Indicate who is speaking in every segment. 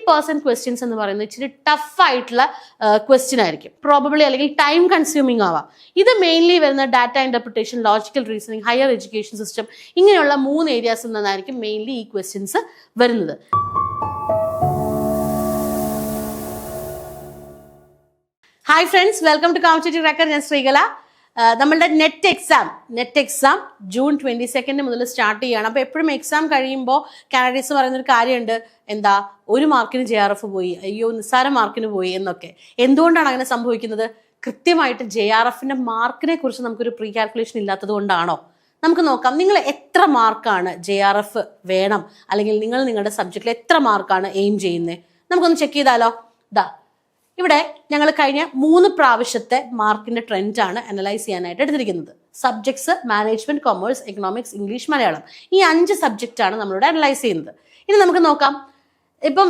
Speaker 1: 50% questions എന്ന് പറയുന്നത് ഇച്ചിരി ടഫ് ആയിട്ടുള്ള ക്വസ്റ്റ്യൻ ആയിരിക്കും, പ്രോബബ്ലി അല്ലെങ്കിൽ ടൈം കൺസ്യൂമിങ് ആവാം. ഇത് മെയിൻലി വരുന്ന data interpretation, logical reasoning, higher education system, ഇങ്ങനെയുള്ള 3 ഏരിയാസിൽ നിന്നായിരിക്കും മെയിൻലി ഈ ക്വസ്റ്റ്യൻസ് വരുന്നത്. Hi friends, welcome to competitive cracker. ഞാൻ ശ്രീകല. നമ്മളുടെ നെറ്റ് എക്സാം ജൂൺ 22 മുതൽ സ്റ്റാർട്ട് ചെയ്യുകയാണ്. അപ്പോൾ എപ്പോഴും എക്സാം കഴിയുമ്പോൾ കാൻഡിഡേറ്റ്സ് പറയുന്നൊരു കാര്യമുണ്ട്, എന്താ 1 മാർക്കിന് JRF പോയി, അയ്യോ നിസ്സാര മാർക്കിന് പോയി എന്നൊക്കെ. എന്തുകൊണ്ടാണ് അങ്ങനെ സംഭവിക്കുന്നത്? കൃത്യമായിട്ട് JRFന്റെ മാർക്കിനെ കുറിച്ച് നമുക്കൊരു പ്രീ കാൽക്കുലേഷൻ ഇല്ലാത്തത് കൊണ്ടാണോ? നമുക്ക് നോക്കാം. നിങ്ങൾ എത്ര മാർക്കാണ് JRF വേണം, അല്ലെങ്കിൽ നിങ്ങൾ നിങ്ങളുടെ സബ്ജക്റ്റിൽ എത്ര മാർക്കാണ് എയിം ചെയ്യുന്നത്? നമുക്കൊന്ന് ചെക്ക് ചെയ്താലോ. ഇവിടെ ഞങ്ങൾ കഴിഞ്ഞ 3 പ്രാവശ്യത്തെ മാർക്കിന്റെ ട്രെൻഡാണ് അനലൈസ് ചെയ്യാനായിട്ട് എടുത്തിരിക്കുന്നത്. Subjects management, commerce, economics, English, Malayalam, ഈ 5 സബ്ജക്റ്റാണ് നമ്മളിവിടെ അനലൈസ് ചെയ്യുന്നത്. ഇനി നമുക്ക് നോക്കാം. ഇപ്പം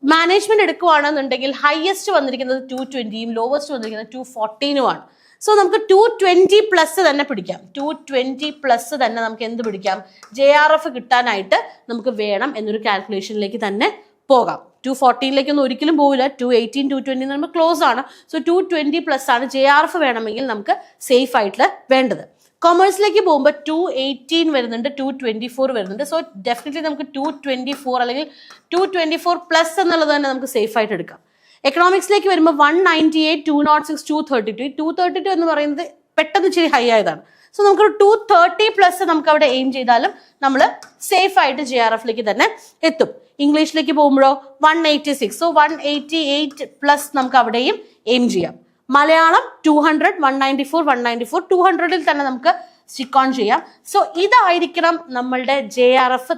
Speaker 1: മാനേജ്മെന്റ് എടുക്കുകയാണെന്നുണ്ടെങ്കിൽ ഹയസ്റ്റ് വന്നിരിക്കുന്നത് 220യും ലോവസ്റ്റ് വന്നിരിക്കുന്നത് 214നുമാണ്. സോ നമുക്ക് 220 പ്ലസ് തന്നെ പിടിക്കാം. 220 പ്ലസ് തന്നെ നമുക്ക് എന്ത് പിടിക്കാം? JRF കിട്ടാനായിട്ട് നമുക്ക് വേണം എന്നൊരു കാൽക്കുലേഷനിലേക്ക് തന്നെ പോകാം. 214ലേക്കൊന്നും ഒരിക്കലും പോവില്ല. 218, 220 നമ്മൾ ക്ലോസ് ആണ്. സോ 220 പ്ലസ് ആണ് JRF വേണമെങ്കിൽ നമുക്ക് സേഫ് ആയിട്ട് വേണ്ടത്. കൊമേഴ്സിലേക്ക് പോകുമ്പോൾ 218 വരുന്നുണ്ട്, 224 വരുന്നുണ്ട്. സോ ഡെഫിനറ്റ്ലി നമുക്ക് 224 അല്ലെങ്കിൽ 224 പ്ലസ് എന്നുള്ളത് തന്നെ നമുക്ക് സേഫ് ആയിട്ട് എടുക്കാം. എക്കണോമിക്സിലേക്ക് വരുമ്പോൾ 198, 206, 232. 232 എന്ന് പറയുന്നത് പെട്ടെന്ന് ഇച്ചിരി ഹൈ ആയതാണ്. സോ നമുക്കൊരു 230 പ്ലസ് നമുക്ക് അവിടെ എയിം ചെയ്താലും നമ്മൾ സേഫ് ആയിട്ട് JRFലേക്ക് തന്നെ എത്തും. ഇംഗ്ലീഷിലേക്ക് പോകുമ്പോഴോ 186. സോ 188 പ്ലസ് നമുക്ക് അവിടെയും എയിം ചെയ്യാം. മലയാളം 200, 194, 194, 200ൽ തന്നെ നമുക്ക് സ്റ്റിക്ക് ഓൺ ചെയ്യാം. സോ ഇതായിരിക്കണം നമ്മളുടെ JRF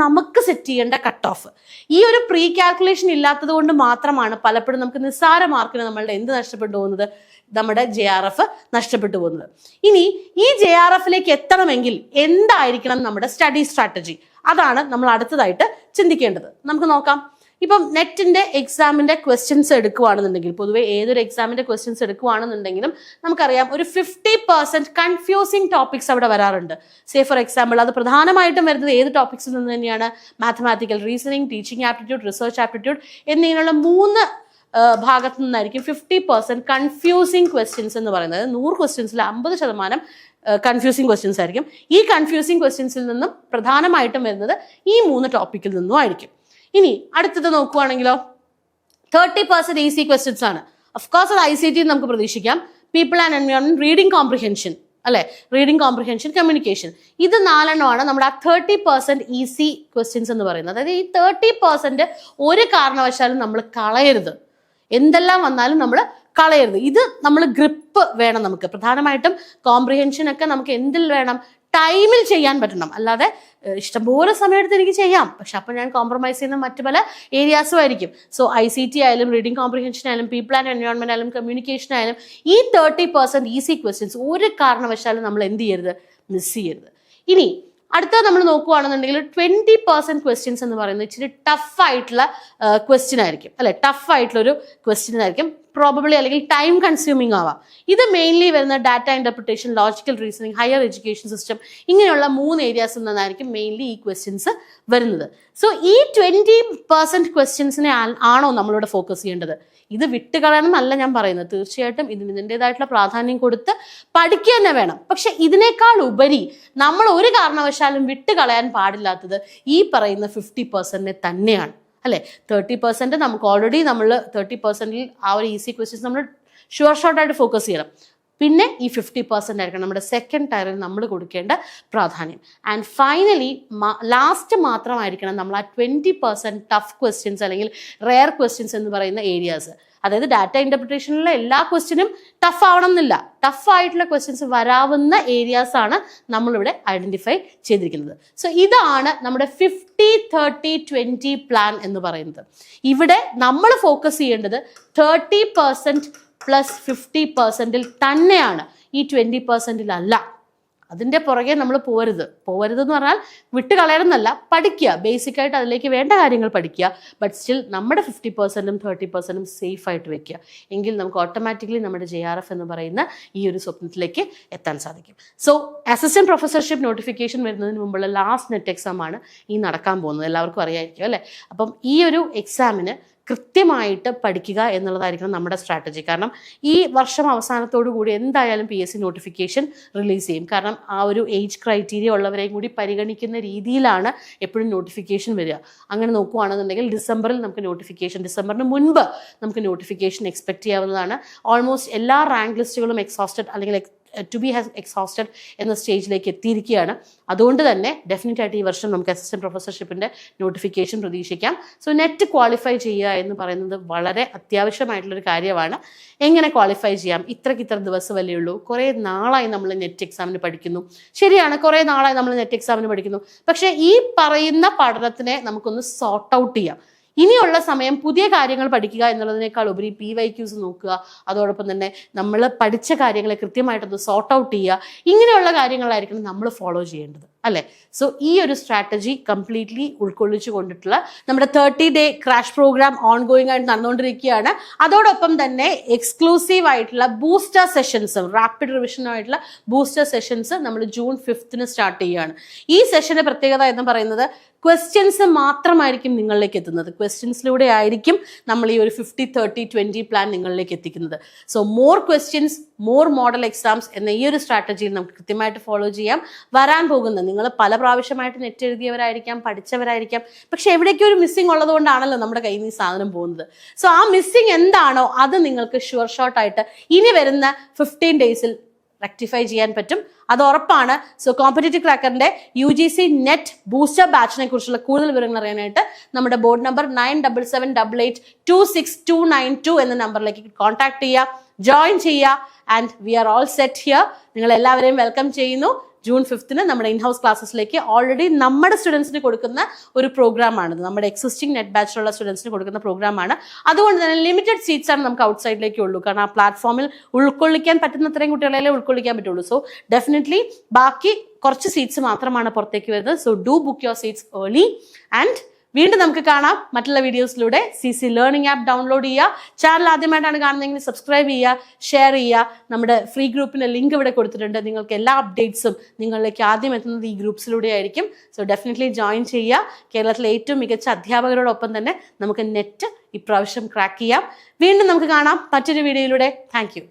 Speaker 1: നമുക്ക് സെറ്റ് ചെയ്യേണ്ട കട്ട് ഓഫ്. ഈ ഒരു പ്രീ കാൽക്കുലേഷൻ ഇല്ലാത്തത് കൊണ്ട് മാത്രമാണ് പലപ്പോഴും നമുക്ക് നിസ്സാര മാർക്കിന് നമ്മളുടെ എന്ത് നഷ്ടപ്പെട്ടു പോകുന്നത്? നമ്മുടെ JRF നഷ്ടപ്പെട്ടു പോകുന്നത്. ഇനി ഈ JRFലേക്ക് എത്തണമെങ്കിൽ എന്തായിരിക്കണം നമ്മുടെ സ്റ്റഡി സ്ട്രാറ്റജി? അതാണ് നമ്മൾ അടുത്തതായിട്ട് ചിന്തിക്കേണ്ടത്. നമുക്ക് നോക്കാം. ഇപ്പം നെറ്റിന്റെ എക്സാമിന്റെ ക്വസ്റ്റ്യൻസ് എടുക്കുകയാണെന്നുണ്ടെങ്കിൽ, പൊതുവെ ഏതൊരു എക്സാമിന്റെ ക്വസ്റ്റ്യൻസ് എടുക്കുകയാണെന്നുണ്ടെങ്കിലും നമുക്കറിയാം ഒരു 50% കൺഫ്യൂസിങ് ടോപ്പിക്സ് അവിടെ വരാറുണ്ട്. സേ ഫോർ എക്സാമ്പിൾ, അത് പ്രധാനമായിട്ടും വരുന്നത് ഏത് ടോപ്പിക്സിൽ നിന്ന് തന്നെയാണ്? Mathematical reasoning, teaching aptitude, research aptitude എന്നിങ്ങനെയുള്ള 3 ഭാഗത്തു നിന്നായിരിക്കും 50% കൺഫ്യൂസിങ് ക്വസ്റ്റ്യൻസ് എന്ന് പറയുന്നത്. 100 ക്വസ്റ്റ്യൻസിൽ 50% കൺഫ്യൂസിങ് ക്വസ്റ്റ്യൻസ് ആയിരിക്കും. ഈ കൺഫ്യൂസിങ് ക്വസ്റ്റ്യൻസിൽ നിന്നും പ്രധാനമായിട്ടും വരുന്നത് ഈ 3 ടോപ്പിക്കിൽ നിന്നും ആയിരിക്കും. ഇനി അടുത്തത് നോക്കുവാണെങ്കിലോ 30% ഈസി ക്വസ്റ്റ്യൻസ് ആണ്. ഓഫ്കോഴ്സ് അത് ICT നമുക്ക് പ്രതീക്ഷിക്കാം. People and environment, reading comprehension, അല്ലെ, റീഡിംഗ് കോംപ്രിഹെൻഷൻ, കമ്മ്യൂണിക്കേഷൻ, ഇത് 4 നമ്മുടെ ആ 30% ഈസി ക്വസ്റ്റ്യൻസ് എന്ന് പറയുന്നത്. അതായത് ഈ 30% ഒരു കാരണവശാലും നമ്മൾ കളയരുത്. എന്തെല്ലാം വന്നാലും നമ്മൾ കളയരുത്. ഇത് നമ്മൾ ഗ്രിപ്പ് വേണം. നമുക്ക് പ്രധാനമായിട്ടും കോംപ്രിഹെൻഷൻ ഒക്കെ നമുക്ക് എന്തിൽ വേണം? ടൈമിൽ ചെയ്യാൻ പറ്റണം. അല്ലാതെ ഇഷ്ടംപോലെ സമയമെടുത്ത് എനിക്ക് ചെയ്യാം, പക്ഷെ അപ്പോൾ ഞാൻ കോംപ്രമൈസ് ചെയ്യുന്ന മറ്റു പല ഏരിയാസും ആയിരിക്കും. സോ ICT ആയാലും, റീഡിംഗ് കോംപ്രിഹെൻഷൻ ആയാലും, പീപ്പിൾ ആൻഡ് എൻവയോൺമെന്റ് ആയാലും, കമ്മ്യൂണിക്കേഷൻ ആയാലും, ഈ 30% ഈസി ക്വസ്റ്റ്യൻസ് ഒരു കാരണവശാലും നമ്മൾ എന്ത് ചെയ്യരുത്? മിസ് ചെയ്യരുത്. ഇനി അടുത്തത് നമ്മൾ നോക്കുകയാണെന്നുണ്ടെങ്കിൽ 20% ക്വസ്റ്റ്യൻസ് എന്ന് പറയുന്നത് ഇച്ചിരി ടഫ് ആയിട്ടുള്ള ക്വസ്റ്റ്യൻ ആയിരിക്കും, അല്ലെ, ടഫ് ആയിട്ടുള്ളൊരു ക്വസ്റ്റ്യൻ ആയിരിക്കും, പ്രോബബ്ലി അല്ലെങ്കിൽ ടൈം കൺസ്യൂമിങ് ആവാം. ഇത് മെയിൻലി വരുന്ന data interpretation, logical reasoning, higher education system, ഇങ്ങനെയുള്ള 3 ഏരിയാസിൽ നിന്നായിരിക്കും മെയിൻലി ഈ ക്വസ്റ്റ്യൻസ് വരുന്നത്. സോ ഈ 20% ക്വസ്റ്റ്യൻസിനെ ആണോ നമ്മളിവിടെ ഫോക്കസ് ചെയ്യേണ്ടത്? ഇത് വിട്ടുകളയണം എന്നല്ല ഞാൻ പറയുന്നത്. തീർച്ചയായിട്ടും ഇതിൻ്റെതായിട്ടുള്ള പ്രാധാന്യം കൊടുത്ത് പഠിക്കുക തന്നെ വേണം. പക്ഷെ ഇതിനേക്കാൾ ഉപരി നമ്മൾ ഒരു കാരണവശാലും വിട്ടുകളയാൻ പാടില്ലാത്തത് ഈ പറയുന്ന 50% തന്നെയാണ്, അല്ലെ. 30% നമുക്ക് ഓൾറെഡി നമ്മൾ 30%ൽ ആ ഒരു ഈസി ക്വസ്റ്റ്യൻസ് നമ്മൾ ഷുവർ ഷോർട്ടായിട്ട് ഫോക്കസ് ചെയ്യണം. പിന്നെ ഈ 50% ആയിരിക്കണം നമ്മുടെ സെക്കൻഡ് ടയറിൽ നമ്മൾ കൊടുക്കേണ്ട പ്രാധാന്യം. ആൻഡ് ഫൈനലി ലാസ്റ്റ് മാത്രമായിരിക്കണം നമ്മൾ ആ 20% ടഫ് ക്വസ്റ്റ്യൻസ് അല്ലെങ്കിൽ റെയർ ക്വസ്റ്റ്യൻസ് എന്ന് പറയുന്ന ഏരിയാസ്. അതായത് ഡാറ്റ ഇന്റർപ്രിട്ടേഷനിലെ എല്ലാ ക്വസ്റ്റ്യനും ടഫ് ആവണം എന്നില്ല. ടഫ് ആയിട്ടുള്ള ക്വസ്റ്റ്യൻസ് വരാവുന്ന ഏരിയാസ് ആണ് നമ്മളിവിടെ ഐഡന്റിഫൈ ചെയ്തിരിക്കുന്നത്. സോ ഇതാണ് നമ്മുടെ 50-30-20 പ്ലാൻ എന്ന് പറയുന്നത്. ഇവിടെ നമ്മൾ ഫോക്കസ് ചെയ്യേണ്ടത് 30% പ്ലസ് 50%ൽ തന്നെയാണ്, ഈ 20%ൽ അല്ല. അതിൻ്റെ പുറകെ നമ്മൾ പോവരുതെന്ന് പറഞ്ഞാൽ വിട്ട് കളയണമെന്നല്ല, പഠിക്കുക, ബേസിക്കായിട്ട് അതിലേക്ക് വേണ്ട കാര്യങ്ങൾ പഠിക്കുക. ബട്ട് സ്റ്റിൽ നമ്മുടെ 50%-ഉം 30%-ഉം സേഫ് ആയിട്ട് വെക്കുക. എങ്കിൽ നമുക്ക് ഓട്ടോമാറ്റിക്കലി നമ്മുടെ JRF എന്ന് പറയുന്ന ഈ ഒരു സ്വപ്നത്തിലേക്ക് എത്താൻ സാധിക്കും. സോ അസിസ്റ്റന്റ് പ്രൊഫസർഷിപ്പ് നോട്ടിഫിക്കേഷൻ വരുന്നതിന് മുമ്പുള്ള ലാസ്റ്റ് നെറ്റ് എക്സാം ആണ് ഈ നടക്കാൻ പോകുന്നത്. എല്ലാവർക്കും അറിയായിരിക്കും അല്ലേ? അപ്പം ഈ ഒരു എക്സാമിന് കൃത്യമായിട്ട് പഠിക്കുക എന്നുള്ളതായിരിക്കണം നമ്മുടെ സ്ട്രാറ്റജി. കാരണം ഈ വർഷം അവസാനത്തോടു കൂടി എന്തായാലും PSC നോട്ടിഫിക്കേഷൻ റിലീസ് ചെയ്യും. കാരണം ആ ഒരു ഏജ് ക്രൈറ്റീരിയ ഉള്ളവരെയും കൂടി പരിഗണിക്കുന്ന രീതിയിലാണ് എപ്പോഴും നോട്ടിഫിക്കേഷൻ വരിക. അങ്ങനെ നോക്കുകയാണെന്നുണ്ടെങ്കിൽ ഡിസംബറിന് മുൻപ് നമുക്ക് നോട്ടിഫിക്കേഷൻ എക്സ്പെക്ട് ചെയ്യാവുന്നതാണ്. ഓൾമോസ്റ്റ് എല്ലാ റാങ്ക് ലിസ്റ്റുകളും എക്സോസ്റ്റഡ് അല്ലെങ്കിൽ ടു ബി ഹാസ് എക്സോസ്റ്റഡ് എന്ന സ്റ്റേജിലേക്ക് എത്തിയിരിക്കുകയാണ്. അതുകൊണ്ട് തന്നെ ഡെഫിനറ്റ് ആയിട്ട് ഈ വർഷം നമുക്ക് അസിസ്റ്റന്റ് പ്രൊഫസർഷിപ്പിന്റെ നോട്ടിഫിക്കേഷൻ പ്രതീക്ഷിക്കാം. സോ നെറ്റ് ക്വാളിഫൈ ചെയ്യുക എന്ന് പറയുന്നത് വളരെ അത്യാവശ്യമായിട്ടുള്ളൊരു കാര്യമാണ്. എങ്ങനെ ക്വാളിഫൈ ചെയ്യാം? ഇത്ര ദിവസമല്ലേ ഉള്ളൂ. കുറേ നാളായി നമ്മൾ നെറ്റ് എക്സാമിന് പഠിക്കുന്നു. ശരിയാണ്, കുറേ നാളായി നമ്മൾ നെറ്റ് എക്സാമിന് പഠിക്കുന്നു. പക്ഷേ ഈ പറയുന്ന പഠനത്തിനെ നമുക്കൊന്ന് സോർട്ട് ഔട്ട് ചെയ്യാം. ഇനിയുള്ള സമയം പുതിയ കാര്യങ്ങൾ പഠിക്കുക എന്നുള്ളതിനേക്കാൾ ഉപരി PYQs നോക്കുക, അതോടൊപ്പം തന്നെ നമ്മൾ പഠിച്ച കാര്യങ്ങളെ കൃത്യമായിട്ടൊന്ന് സോർട്ട് ഔട്ട് ചെയ്യുക. ഇങ്ങനെയുള്ള കാര്യങ്ങളായിരിക്കണം നമ്മൾ ഫോളോ ചെയ്യേണ്ടത്, അല്ലേ? സോ ഈ ഒരു സ്ട്രാറ്റജി കംപ്ലീറ്റ്ലി ഉൾക്കൊള്ളിച്ചു കൊണ്ടിട്ടുള്ള നമ്മുടെ 30-day ക്രാഷ് പ്രോഗ്രാം ഓൺഗോയിങ് ആയിട്ട് നടന്നുകൊണ്ടിരിക്കുകയാണ്. അതോടൊപ്പം തന്നെ എക്സ്ക്ലൂസീവ് ആയിട്ടുള്ള ബൂസ്റ്റർ സെഷൻസും റാപ്പിഡ് റിവിഷനുമായിട്ടുള്ള ബൂസ്റ്റർ സെഷൻസ് നമ്മൾ June 5th സ്റ്റാർട്ട് ചെയ്യുകയാണ്. ഈ സെഷന്റെ പ്രത്യേകത എന്ന് പറയുന്നത് ക്വസ്റ്റ്യൻസ് മാത്രമായിരിക്കും നിങ്ങളിലേക്ക് എത്തുന്നത്. ക്വസ്റ്റ്യൻസിലൂടെ ആയിരിക്കും നമ്മൾ ഈ ഒരു 50-30-20 പ്ലാൻ നിങ്ങളിലേക്ക് എത്തിക്കുന്നത്. So more questions, more model exams എന്ന ഈ ഒരു സ്ട്രാറ്റജിയിൽ നമുക്ക് കൃത്യമായിട്ട് ഫോളോ ചെയ്യാം. വരാൻ പോകുന്നത് നിങ്ങൾ പല പ്രാവശ്യമായിട്ട് നെറ്റ് എഴുതിയവരായിരിക്കാം, പഠിച്ചവരായിരിക്കാം. പക്ഷെ എവിടേക്കും ഒരു മിസ്സിംഗ് ഉള്ളതുകൊണ്ടാണല്ലോ നമ്മുടെ കയ്യിൽ നിന്ന് ഈ സാധനം പോകുന്നത്. സോ ആ മിസ്സിംഗ് എന്താണോ അത് നിങ്ങൾക്ക് ഷുവർ ഷോട്ടായിട്ട് ഇനി വരുന്ന 15 days റെക്ടിഫൈ ചെയ്യാൻ പറ്റും. അത് ഉറപ്പാണ്. സോ കോമ്പറ്റേറ്റീവ് ക്രാക്കറിന്റെ UGC നെറ്റ് ബൂസ്റ്റർ ബാച്ചിനെ കുറിച്ചുള്ള കൂടുതൽ വിവരങ്ങൾ അറിയാനായിട്ട് നമ്മുടെ ബോർഡ് നമ്പർ 9778826292 എന്ന നമ്പറിലേക്ക് കോൺടാക്ട് ചെയ്യുക, ജോയിൻ ചെയ്യുക. And we are all set here. നിങ്ങൾ എല്ലാവരെയും വെൽക്കം ചെയ്യുന്നു. June 5th നമ്മുടെ ഇൻഹൗസ് ക്ലാസ്സസിലേക്ക് ഓൾറെഡി നമ്മുടെ സ്റ്റുഡൻസിന് കൊടുക്കുന്ന ഒരു പ്രോഗ്രാമാണിത്. നമ്മുടെ എക്സിസ്റ്റിംഗ് നെറ്റ് ബാച്ചിലുള്ള സ്റ്റുഡൻസിന് കൊടുക്കുന്ന പ്രോഗ്രാമാണ്. അതുകൊണ്ട് തന്നെ ലിമിറ്റഡ് സീറ്റ്സ് ആണ് നമുക്ക് ഔട്ട്സൈഡിലേക്ക് ഉള്ളൂ. കാരണം ആ പ്ലാറ്റ്ഫോമിൽ ഉൾക്കൊള്ളിക്കാൻ പറ്റുന്ന അത്രയും കുട്ടികളെ ഉൾക്കൊള്ളിക്കാൻ പറ്റുള്ളൂ. സോ ഡെഫിനറ്റ്ലി ബാക്കി കുറച്ച് സീറ്റ്സ് മാത്രമാണ് പുറത്തേക്ക് വരുന്നത്. So do book your seats early. And വീണ്ടും നമുക്ക് കാണാം മറ്റുള്ള വീഡിയോസിലൂടെ. CC ലേണിംഗ് ആപ്പ് ഡൗൺലോഡ് ചെയ്യുക. ചാനൽ ആദ്യമായിട്ടാണ് കാണുന്നതെങ്കിൽ സബ്സ്ക്രൈബ് ചെയ്യുക, ഷെയർ ചെയ്യുക. നമ്മുടെ ഫ്രീ ഗ്രൂപ്പിന്റെ ലിങ്ക് ഇവിടെ കൊടുത്തിട്ടുണ്ട്. നിങ്ങൾക്ക് എല്ലാ അപ്ഡേറ്റ്സും നിങ്ങളിലേക്ക് ആദ്യം എത്തുന്നത് ഈ ഗ്രൂപ്പ്സിലൂടെ ആയിരിക്കും. സോ ഡെഫിനറ്റ്ലി ജോയിൻ ചെയ്യുക. കേരളത്തിലെ ഏറ്റവും മികച്ച അധ്യാപകരോടൊപ്പം തന്നെ നമുക്ക് നെറ്റ് ഇപ്രാവശ്യം ക്രാക്ക് ചെയ്യാം. വീണ്ടും നമുക്ക് കാണാം മറ്റൊരു വീഡിയോയിലൂടെ. Thank you.